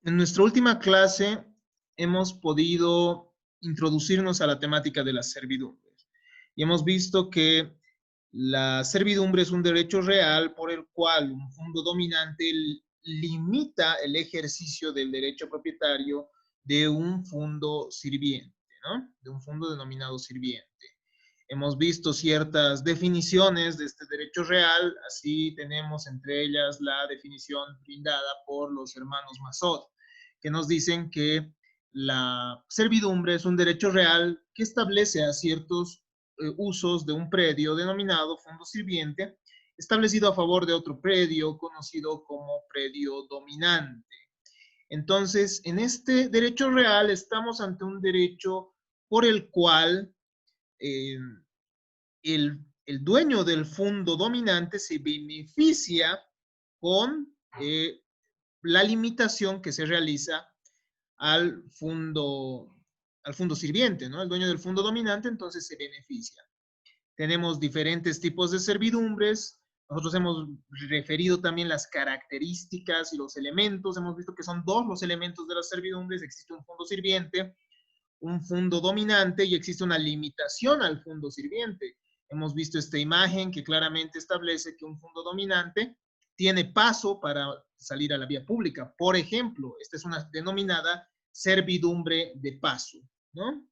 En nuestra última clase hemos podido introducirnos a la temática de las servidumbres y hemos visto que la servidumbre es un derecho real por el cual un fondo dominante limita el ejercicio del derecho propietario de un fondo sirviente, ¿no? De un fondo denominado sirviente. Hemos visto ciertas definiciones de este derecho real, así tenemos entre ellas la definición brindada por los hermanos Masot, que nos dicen que la servidumbre es un derecho real que establece a ciertos usos de un predio denominado fondo sirviente, establecido a favor de otro predio conocido como predio dominante. Entonces, en este derecho real estamos ante un derecho por el cual eh, el dueño del fondo dominante se beneficia con la limitación que se realiza al fondo, al fondo sirviente, ¿no? El dueño del fondo dominante entonces se beneficia. Tenemos diferentes tipos de servidumbres. Nosotros hemos referido también las características y los elementos. Hemos visto que son dos los elementos de las servidumbres. Existe un fondo sirviente, un fondo dominante y existe una limitación al fondo sirviente. Hemos visto esta imagen que claramente establece que un fondo dominante tiene paso para salir a la vía pública. Por ejemplo, esta es una denominada servidumbre de paso, ¿no?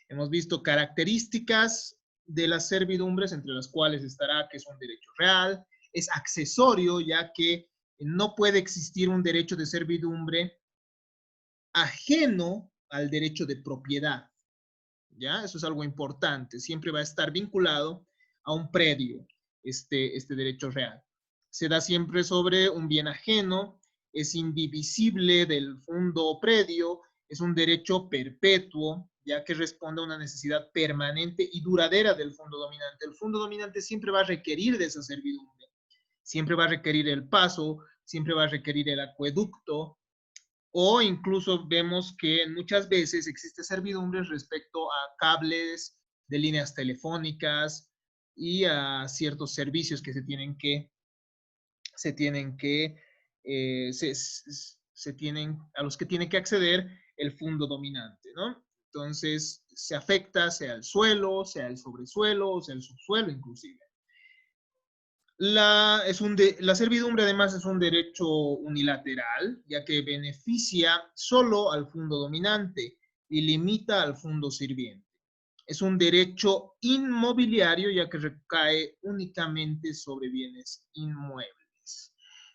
Hemos visto características de las servidumbres, entre las cuales estará que es un derecho real, es accesorio, ya que no puede existir un derecho de servidumbre ajeno al derecho de propiedad. ¿Ya? Eso es algo importante. Siempre va a estar vinculado a un predio, este derecho real. Se da siempre sobre un bien ajeno, es indivisible del fondo predio, es un derecho perpetuo, ya que responde a una necesidad permanente y duradera del fondo dominante. El fondo dominante siempre va a requerir de esa servidumbre, siempre va a requerir el paso, siempre va a requerir el acueducto, o incluso vemos que muchas veces existe servidumbre respecto a cables de líneas telefónicas y a ciertos servicios que se tienen que se tienen, a los que tiene que acceder el fondo dominante, ¿no? Entonces, se afecta sea el suelo, sea el sobresuelo, o sea el subsuelo inclusive. La servidumbre además es un derecho unilateral, ya que beneficia solo al fondo dominante y limita al fondo sirviente. Es un derecho inmobiliario, ya que recae únicamente sobre bienes inmuebles.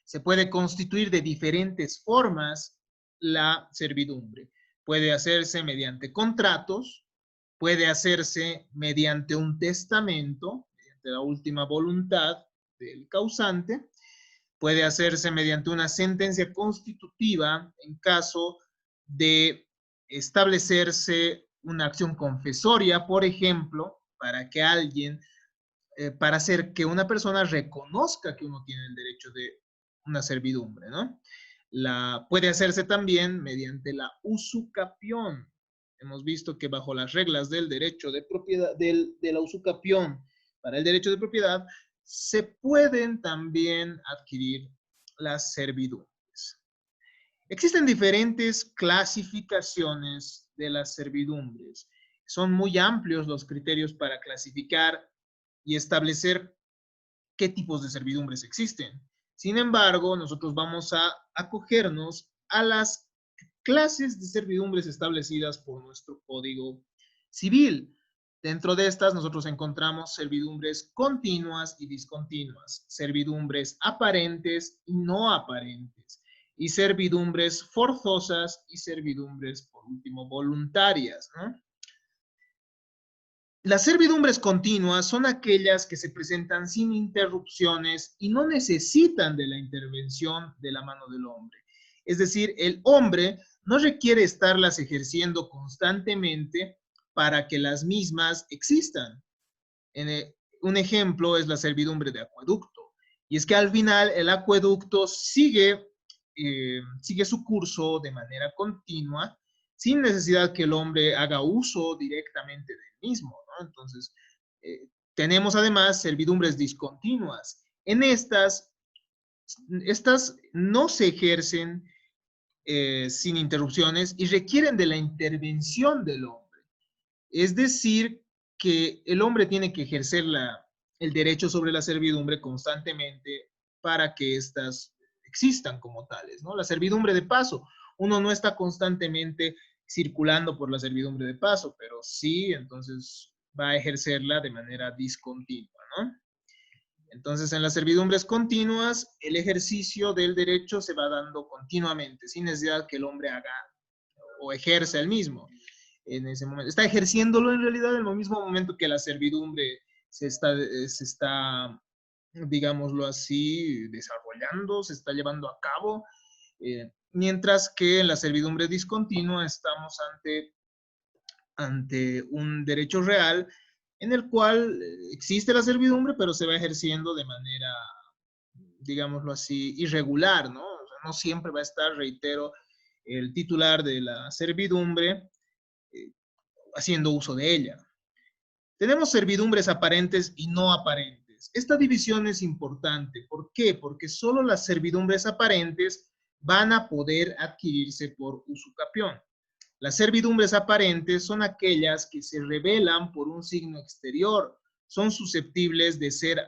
Se puede constituir de diferentes formas la servidumbre. Puede hacerse mediante contratos, puede hacerse mediante un testamento, mediante la última voluntad del causante, puede hacerse mediante una sentencia constitutiva en caso de establecerse una acción confesoria, por ejemplo, para que alguien, para hacer que una persona reconozca que uno tiene el derecho de una servidumbre, ¿no? Puede hacerse también mediante la usucapión. Hemos visto que bajo las reglas del derecho de propiedad, de la usucapión para el derecho de propiedad, se pueden también adquirir las servidumbres. Existen diferentes clasificaciones de las servidumbres. Son muy amplios los criterios para clasificar y establecer qué tipos de servidumbres existen. Sin embargo, nosotros vamos a acogernos a las clases de servidumbres establecidas por nuestro Código Civil. Dentro de estas nosotros encontramos servidumbres continuas y discontinuas, servidumbres aparentes y no aparentes, y servidumbres forzosas y servidumbres, por último, voluntarias, ¿no? Las servidumbres continuas son aquellas que se presentan sin interrupciones y no necesitan de la intervención de la mano del hombre. Es decir, el hombre no requiere estarlas ejerciendo constantemente para que las mismas existan. Un ejemplo es la servidumbre de acueducto. Y es que al final el acueducto sigue su curso de manera continua sin necesidad que el hombre haga uso directamente del mismo, ¿no? Entonces, tenemos además servidumbres discontinuas. En estas no se ejercen sin interrupciones y requieren de la intervención del hombre. Es decir, que el hombre tiene que ejercer el derecho sobre la servidumbre constantemente para que éstas existan como tales, ¿no? La servidumbre de paso, uno no está constantemente circulando por la servidumbre de paso, pero sí, entonces va a ejercerla de manera discontinua, ¿no? Entonces, en las servidumbres continuas, el ejercicio del derecho se va dando continuamente, sin necesidad que el hombre haga o ejerza el mismo en ese momento. Está ejerciéndolo en realidad en el mismo momento que la servidumbre se está, digámoslo así, desarrollando, se está llevando a cabo, mientras que en la servidumbre discontinua estamos ante un derecho real en el cual existe la servidumbre, pero se va ejerciendo de manera, digámoslo así, irregular, ¿no? O sea, no siempre va a estar, reitero, el titular de la servidumbre eh, haciendo uso de ella. Tenemos servidumbres aparentes y no aparentes. Esta división es importante. ¿Por qué? Porque solo las servidumbres aparentes van a poder adquirirse por usucapión. Las servidumbres aparentes son aquellas que se revelan por un signo exterior, son susceptibles de ser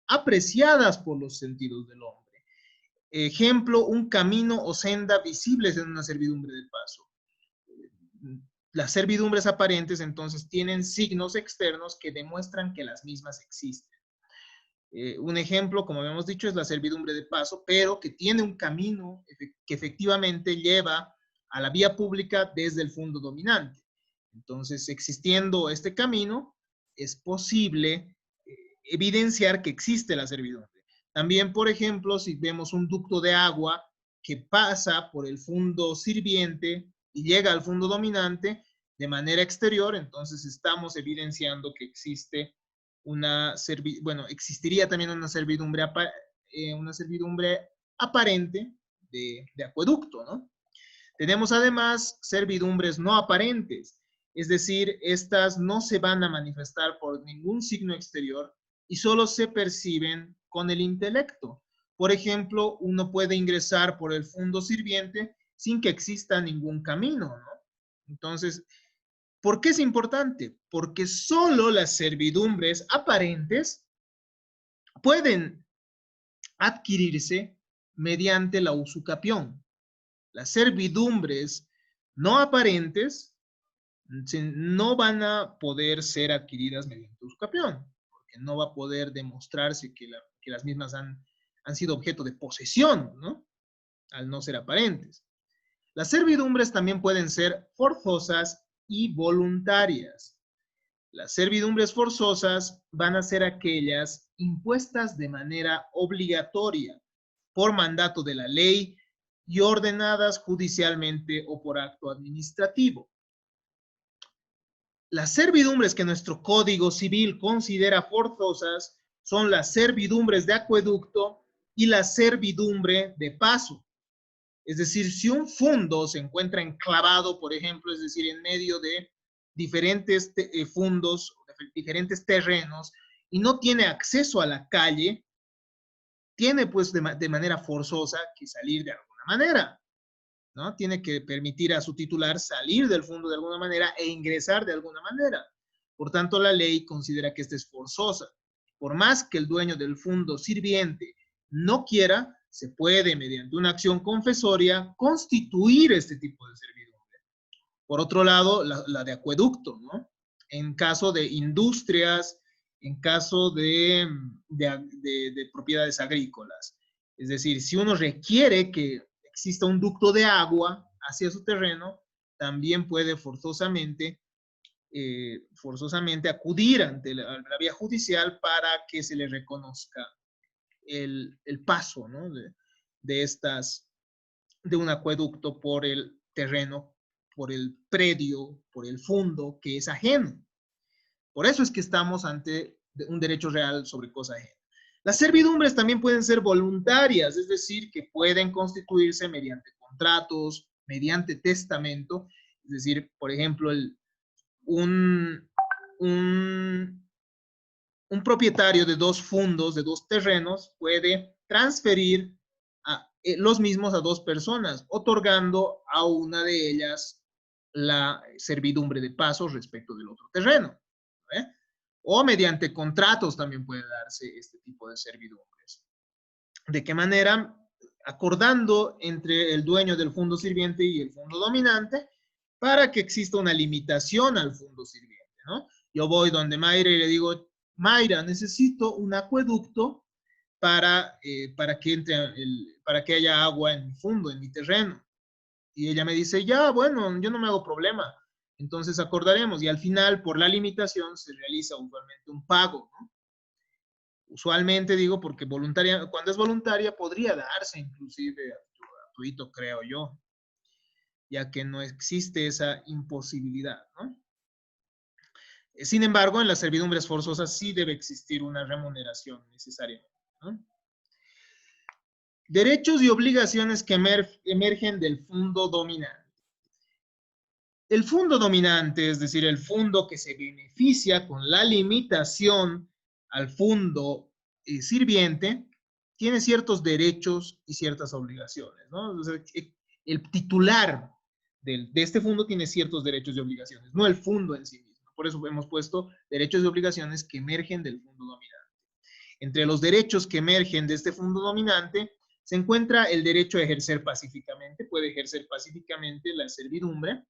apreciadas por los sentidos del hombre. Ejemplo, un camino o senda visibles en una servidumbre de paso. Las servidumbres aparentes entonces tienen signos externos que demuestran que las mismas existen. Un ejemplo, como habíamos dicho, es la servidumbre de paso, pero que tiene un camino que efectivamente lleva a la vía pública desde el fondo dominante. Entonces, existiendo este camino, es posible evidenciar que existe la servidumbre. También, por ejemplo, si vemos un ducto de agua que pasa por el fondo sirviente y llega al fondo dominante de manera exterior, entonces estamos evidenciando que existe bueno, existiría también una servidumbre aparente de acueducto, ¿no? Tenemos además servidumbres no aparentes, es decir, estas no se van a manifestar por ningún signo exterior y solo se perciben con el intelecto. Por ejemplo, uno puede ingresar por el fondo sirviente sin que exista ningún camino, ¿no? Entonces, ¿por qué es importante? Porque solo las servidumbres aparentes pueden adquirirse mediante la usucapión. Las servidumbres no aparentes no van a poder ser adquiridas mediante usucapión, porque no va a poder demostrarse que las mismas han sido objeto de posesión, ¿no? Al no ser aparentes. Las servidumbres también pueden ser forzosas y voluntarias. Las servidumbres forzosas van a ser aquellas impuestas de manera obligatoria por mandato de la ley y ordenadas judicialmente o por acto administrativo. Las servidumbres que nuestro Código Civil considera forzosas son las servidumbres de acueducto y la servidumbre de paso. Es decir, si un fondo se encuentra enclavado, por ejemplo, es decir, en medio de diferentes fondos, diferentes terrenos, y no tiene acceso a la calle, tiene pues de manera forzosa que salir de alguna manera, ¿no? Tiene que permitir a su titular salir del fondo de alguna manera e ingresar de alguna manera. Por tanto, la ley considera que esta es forzosa. Por más que el dueño del fondo sirviente no quiera, se puede, mediante una acción confesoria, constituir este tipo de servidumbre. Por otro lado, la de acueducto, ¿no? En caso de industrias, en caso de propiedades agrícolas. Es decir, si uno requiere que exista un ducto de agua hacia su terreno, también puede forzosamente acudir ante la vía judicial para que se le reconozca el paso, ¿no? de un acueducto por el terreno, por el predio, por el fondo que es ajeno. Por eso es que estamos ante un derecho real sobre cosa ajena. Las servidumbres también pueden ser voluntarias, es decir, que pueden constituirse mediante contratos, mediante testamento, es decir, por ejemplo, un propietario de dos fondos, de dos terrenos, puede transferir los mismos a dos personas, otorgando a una de ellas la servidumbre de paso respecto del otro terreno. ¿Eh? O mediante contratos también puede darse este tipo de servidumbres. ¿De qué manera? Acordando entre el dueño del fondo sirviente y el fondo dominante para que exista una limitación al fondo sirviente, ¿no? Yo voy donde Mayra y le digo, Mayra, necesito un acueducto para que haya agua en mi fondo, en mi terreno. Y ella me dice, ya, bueno, yo no me hago problema. Entonces acordaremos y al final, por la limitación, se realiza usualmente un pago, ¿no? Usualmente digo porque cuando es voluntaria podría darse inclusive gratuito, creo yo, ya que no existe esa imposibilidad, ¿no? Sin embargo, en las servidumbres forzosas sí debe existir una remuneración necesariamente, ¿no? Derechos y obligaciones que emergen del fondo dominante. El fondo dominante, es decir, el fondo que se beneficia con la limitación al fondo sirviente, tiene ciertos derechos y ciertas obligaciones, ¿no? O sea, el titular de este fondo tiene ciertos derechos y obligaciones, no el fondo en sí mismo. Por eso hemos puesto derechos y obligaciones que emergen del fondo dominante. Entre los derechos que emergen de este fondo dominante se encuentra el derecho a ejercer pacíficamente, puede ejercer pacíficamente la servidumbre,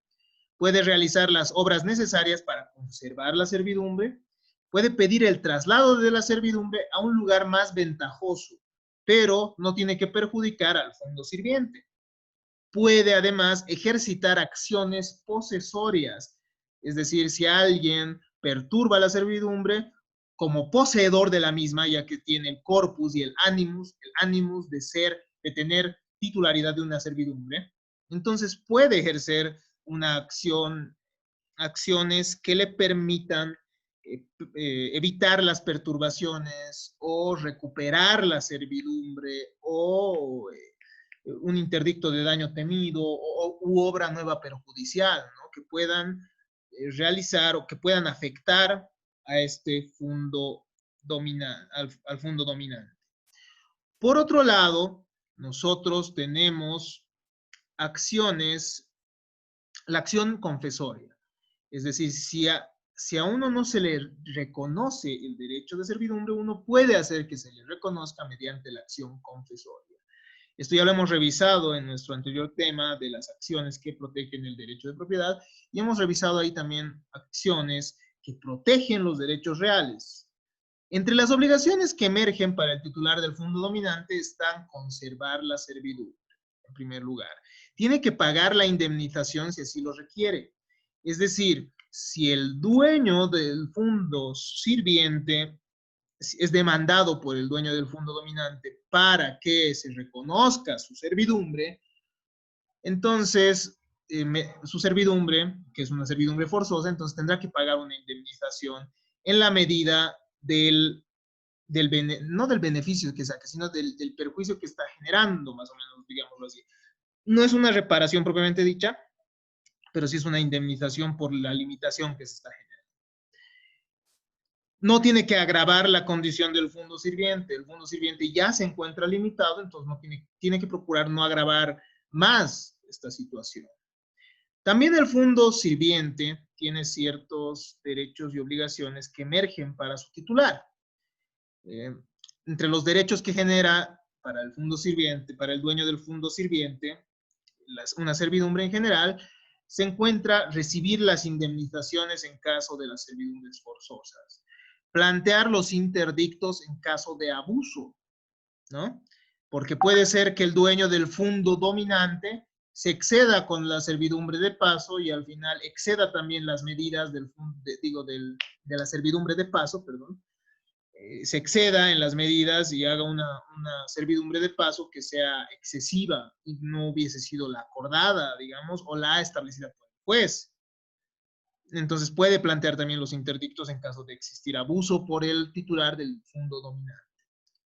puede realizar las obras necesarias para conservar la servidumbre, puede pedir el traslado de la servidumbre a un lugar más ventajoso, pero no tiene que perjudicar al fondo sirviente. Puede además ejercitar acciones posesorias, es decir, si alguien perturba la servidumbre como poseedor de la misma, ya que tiene el corpus y el ánimos de tener titularidad de una servidumbre, entonces puede ejercer acciones que le permitan evitar las perturbaciones o recuperar la servidumbre o un interdicto de daño temido u obra nueva perjudicial, ¿no? Que puedan realizar o que puedan afectar a este fondo al fondo dominante. Por otro lado, nosotros tenemos acciones, la acción confesoria. Es decir, si a uno no se le reconoce el derecho de servidumbre, uno puede hacer que se le reconozca mediante la acción confesoria. Esto ya lo hemos revisado en nuestro anterior tema de las acciones que protegen el derecho de propiedad y hemos revisado ahí también acciones que protegen los derechos reales. Entre las obligaciones que emergen para el titular del fondo dominante están conservar la servidumbre, en primer lugar. Tiene que pagar la indemnización si así lo requiere. Es decir, si el dueño del fondo sirviente es demandado por el dueño del fondo dominante para que se reconozca su servidumbre, entonces su servidumbre, que es una servidumbre forzosa, entonces tendrá que pagar una indemnización en la medida no del beneficio que saque, sino del perjuicio que está generando, más o menos, digámoslo así. No es una reparación propiamente dicha, pero sí es una indemnización por la limitación que se está generando. No tiene que agravar la condición del fondo sirviente. El fondo sirviente ya se encuentra limitado, entonces no tiene que procurar no agravar más esta situación. También el fondo sirviente tiene ciertos derechos y obligaciones que emergen para su titular. Entre los derechos que genera para el fondo sirviente, para el dueño del fondo sirviente, una servidumbre en general, se encuentra recibir las indemnizaciones en caso de las servidumbres forzosas, plantear los interdictos en caso de abuso, ¿no? Porque puede ser que el dueño del fondo dominante se exceda con la servidumbre de paso y al final exceda también las medidas de la servidumbre de paso, perdón, se exceda en las medidas y haga una servidumbre de paso que sea excesiva y no hubiese sido la acordada, digamos, o la establecida por el juez. Entonces puede plantear también los interdictos en caso de existir abuso por el titular del fondo dominante.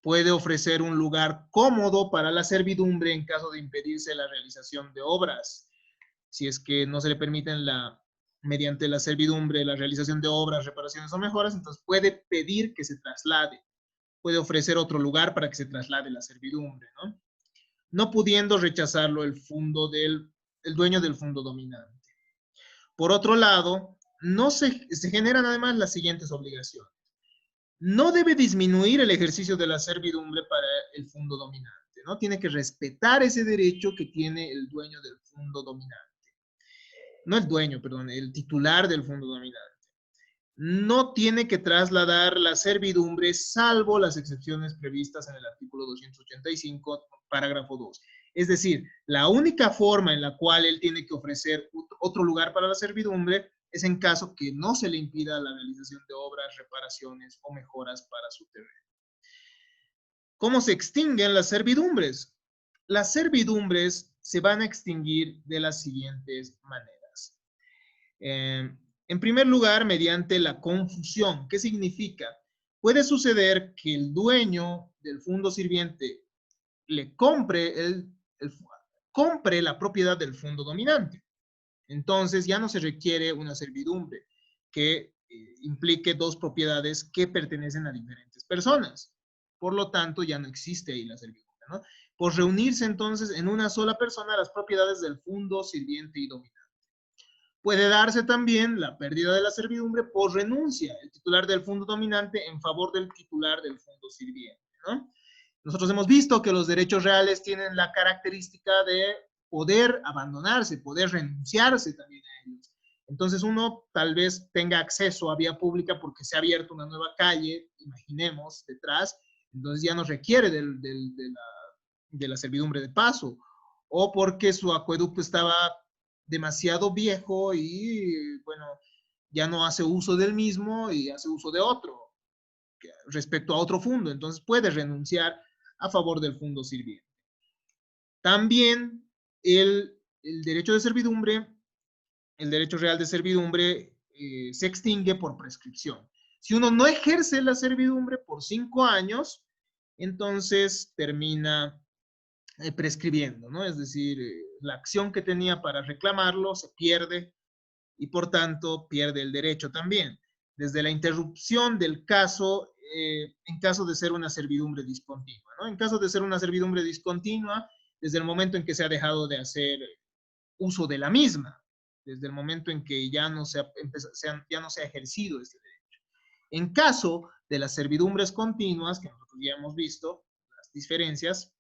Puede ofrecer un lugar cómodo para la servidumbre en caso de impedirse la realización de obras. Si es que no se le permiten mediante la servidumbre la realización de obras, reparaciones o mejoras, entonces puede pedir que se traslade. Puede ofrecer otro lugar para que se traslade la servidumbre, ¿no? no pudiendo rechazarlo el dueño del fondo dominante. Por otro lado, no se generan además las siguientes obligaciones. No debe disminuir el ejercicio de la servidumbre para el fondo dominante, ¿no? Tiene que respetar ese derecho que tiene el dueño del fondo dominante. No el dueño, perdón, el titular del fondo dominante. No tiene que trasladar la servidumbre, salvo las excepciones previstas en el artículo 285, parágrafo 2. Es decir, la única forma en la cual él tiene que ofrecer otro lugar para la servidumbre es en caso que no se le impida la realización de obras, reparaciones o mejoras para su terreno. ¿Cómo se extinguen las servidumbres? Las servidumbres se van a extinguir de las siguientes maneras. En primer lugar, mediante la confusión. ¿Qué significa? Puede suceder que el dueño del fondo sirviente le compre la propiedad del fondo dominante. Entonces ya no se requiere una servidumbre que implique dos propiedades que pertenecen a diferentes personas. Por lo tanto, ya no existe ahí la servidumbre, ¿no? Por reunirse entonces en una sola persona las propiedades del fondo sirviente y dominante. Puede darse también la pérdida de la servidumbre por renuncia, el titular del fondo dominante en favor del titular del fondo sirviente, ¿no? Nosotros hemos visto que los derechos reales tienen la característica de poder abandonarse, poder renunciarse también a ellos. Entonces uno tal vez tenga acceso a vía pública porque se ha abierto una nueva calle, imaginemos, detrás, entonces ya no requiere de la servidumbre de paso, o porque su acueducto estaba demasiado viejo y, bueno, ya no hace uso del mismo y hace uso de otro respecto a otro fondo, entonces puede renunciar a favor del fondo sirviente. También el derecho de servidumbre, el derecho real de servidumbre se extingue por prescripción. Si uno no ejerce la servidumbre por 5 años, entonces termina prescribiendo, ¿no? Es decir, la acción que tenía para reclamarlo se pierde y por tanto pierde el derecho también. Desde la interrupción del caso, en caso de ser una servidumbre discontinua, ¿no? En caso de ser una servidumbre discontinua, desde el momento en que se ha dejado de hacer uso de la misma, desde el momento en que ya no se ha ejercido este derecho. En caso de las servidumbres continuas, que nosotros ya hemos visto, las diferencias,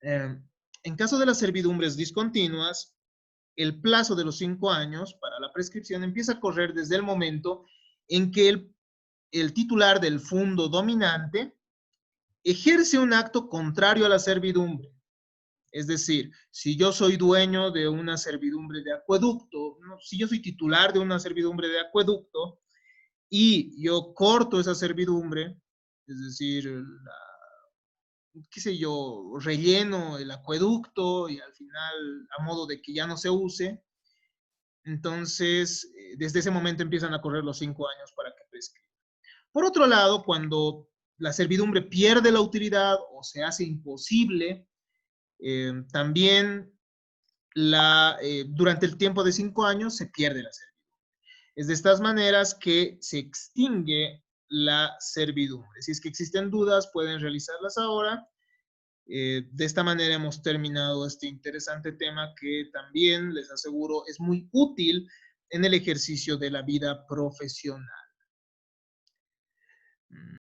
en caso de las servidumbres discontinuas, el plazo de los 5 años para la prescripción empieza a correr desde el momento en que el titular del fondo dominante ejerce un acto contrario a la servidumbre. Es decir, si yo soy dueño de una servidumbre de acueducto, ¿no? Si yo soy titular de una servidumbre de acueducto y yo corto esa servidumbre, es decir, qué sé yo, relleno el acueducto y al final a modo de que ya no se use, entonces desde ese momento empiezan a correr los 5 años para que prescriba. Por otro lado, cuando la servidumbre pierde la utilidad o se hace imposible, también durante el tiempo de 5 años se pierde la servidumbre. Es de estas maneras que se extingue la servidumbre. Si es que existen dudas, pueden realizarlas ahora. De esta manera hemos terminado este interesante tema que también, les aseguro, es muy útil en el ejercicio de la vida profesional.